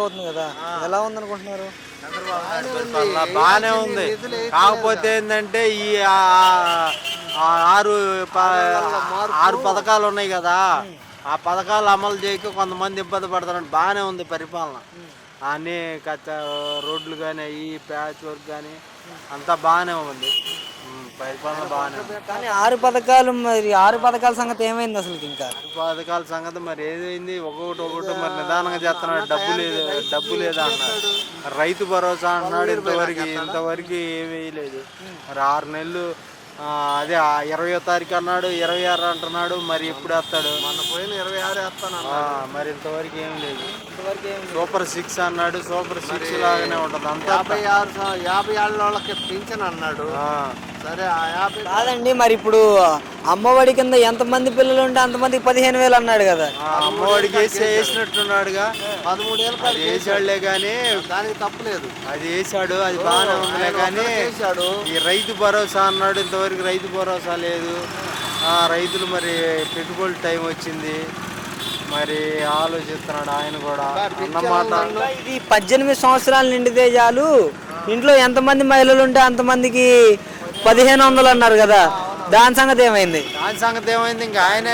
అవుతుంది కదా, ఎలా ఉంది అనుకుంటున్నారు? బాగానే ఉంది. కాకపోతే ఏంటంటే ఈ ఆరు ఆరు పథకాలు ఉన్నాయి కదా, ఆ పథకాలు అమలు చేయక కొంతమంది ఇబ్బంది పడతారంటే బాగానే ఉంది పరిపాలన. అన్నీ రోడ్లు కానీ అవి ప్యాచ్ వర్క్ కానీ అంతా బాగానే ఉంది. పరిపాలన బాగానే ఉంది. కానీ 6 పథకాల సంగతి ఏమైంది అసలు? ఇంకా 6 పథకాల సంగతి మరి ఏదైంది, ఒక్కొక్కటి మరి నిదానంగా చేస్తున్నాడు. డబ్బు లేదా అన్నాడు. రైతు భరోసా అన్నాడు, ఇంతవరకు ఏమీ వేయలేదు. మరి 6 నెలలు అదే 20వ తారీఖు అన్నాడు, 26 అంటున్నాడు. మరి ఎప్పుడు వేస్తాడు? మొన్న పోయిన 26 వేస్తాను. మరి ఇంతవరకు ఏం లేదు. సూపర్ 6 అన్నాడు, సూపర్ 6 లాగానే ఉంటుంది అంతా. 50 ఏళ్ళ వాళ్ళకి పింఛన్ అన్నాడు. సరే ఆ 50 కాదండి, మరి ఇప్పుడు అమ్మఒడి కింద ఎంతమంది పిల్లలు ఉంటే అంతమందికి 15,000 అన్నాడు కదా. అమ్మఒడికి వేసినట్టున్నాడుగా. 13 ఏళ్ళ అది వేసాడులే కానీ దానికి తప్పలేదు. అది వేసాడు, అది బాగానే ఉందిలే కానీ ఈ రైతు భరోసా అన్నాడు, ఇంతవరకు రైతు భరోసా లేదు. రైతులు మరి పెట్టుబడి టైం వచ్చింది, మరి ఆలోచిస్తున్నాడు ఆయన కూడా అన్నమాట. ఇది 18 సంవత్సరాలు నిండితే చాలు, ఇంట్లో ఎంతమంది మహిళలు ఉంటే అంతమందికి 1,500 అన్నారు కదా, దాని సంగతి ఏమైంది? ఇంకా ఆయన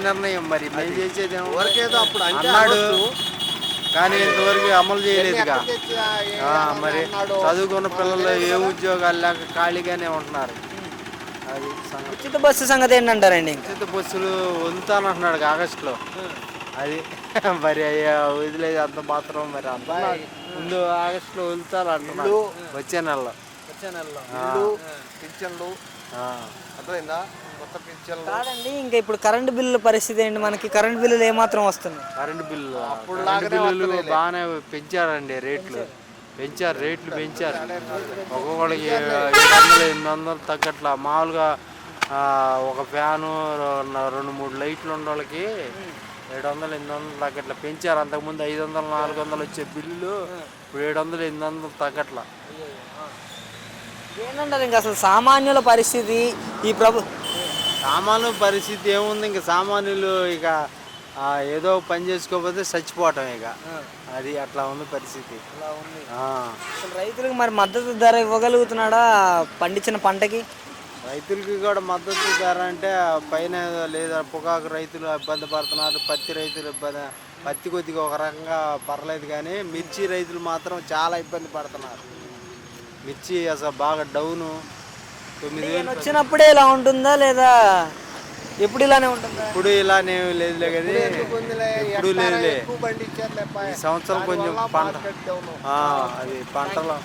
నిర్ణయం. మరి మేము చేసేది అప్పుడు అన్నాడు కానీ ఇంతవరకు అమలు చేయలేదుగా. మరి చదువుకున్న పిల్లలు ఏ ఉద్యోగాలు లేక ఖాళీగానే ఉంటున్నారు. అది ఉచిత బస్సు సంగతి ఏంటంటారండి? ఉచిత బస్సులు వదులుతానంటున్నాడు ఆగస్టులో. అది మరి అయ్యా వదిలేదు అంత మాత్రం. మరి అంత ముందు ఆగస్టులో వదులుతారు అంటున్నాడు, వచ్చే నెలలో. పింఛన్లు అర్థమైందా? కొత్త పింఛన్లు. కాదండి, ఇంకా ఇప్పుడు కరెంటు బిల్లుల పరిస్థితి ఏంటి? మనకి కరెంటు బిల్లులు ఏమాత్రం వస్తున్నాయి? కరెంటు బిల్లులు బాగానే పెంచారండి. రేట్లు పెంచారు. ఒక్కొక్కడికి 700, 800 తగ్గట్లా. మామూలుగా ఒక ఫ్యాను 2-3 లైట్లు ఉన్న వాళ్ళకి 700, 800 తగ్గట్లా పెంచారు. అంతకుముందు 500, 400 వచ్చే బిల్లులు ఇప్పుడు 700, 800 తగ్గట్లా. ఏంటంటారు ఇంకా అసలు సామాన్యుల పరిస్థితి? సామాన్యుల పరిస్థితి ఏముంది? ఇంకా సామాన్యులు ఇక ఏదో పని చేసుకోకపోతే చచ్చిపోవటం. ఇక అది అట్లా ఉంది పరిస్థితి. అసలు రైతులకు మరి మద్దతు ధర ఇవ్వగలుగుతున్నాడా పండించిన పంటకి? రైతులకి కూడా మద్దతు ధర అంటే పైన లేదా పొగాకు రైతులు ఇబ్బంది పడుతున్నారు, పత్తి రైతులు ఇబ్బంది. పత్తి కొద్దిగా ఒక రకంగా పర్లేదు కానీ మిర్చి రైతులు మాత్రం చాలా ఇబ్బంది పడుతున్నారు. మిర్చి అసలు బాగా డౌను. 9,000 వచ్చినప్పుడే ఇలా ఉంటుందా లేదా ఎప్పుడు ఇలానే ఉంటుందా? ఇప్పుడు ఇలానే లేదులే కదా, ఎప్పుడు లేదులే. ఈ సంవత్సరం కొంచెం పంట అది పంటలో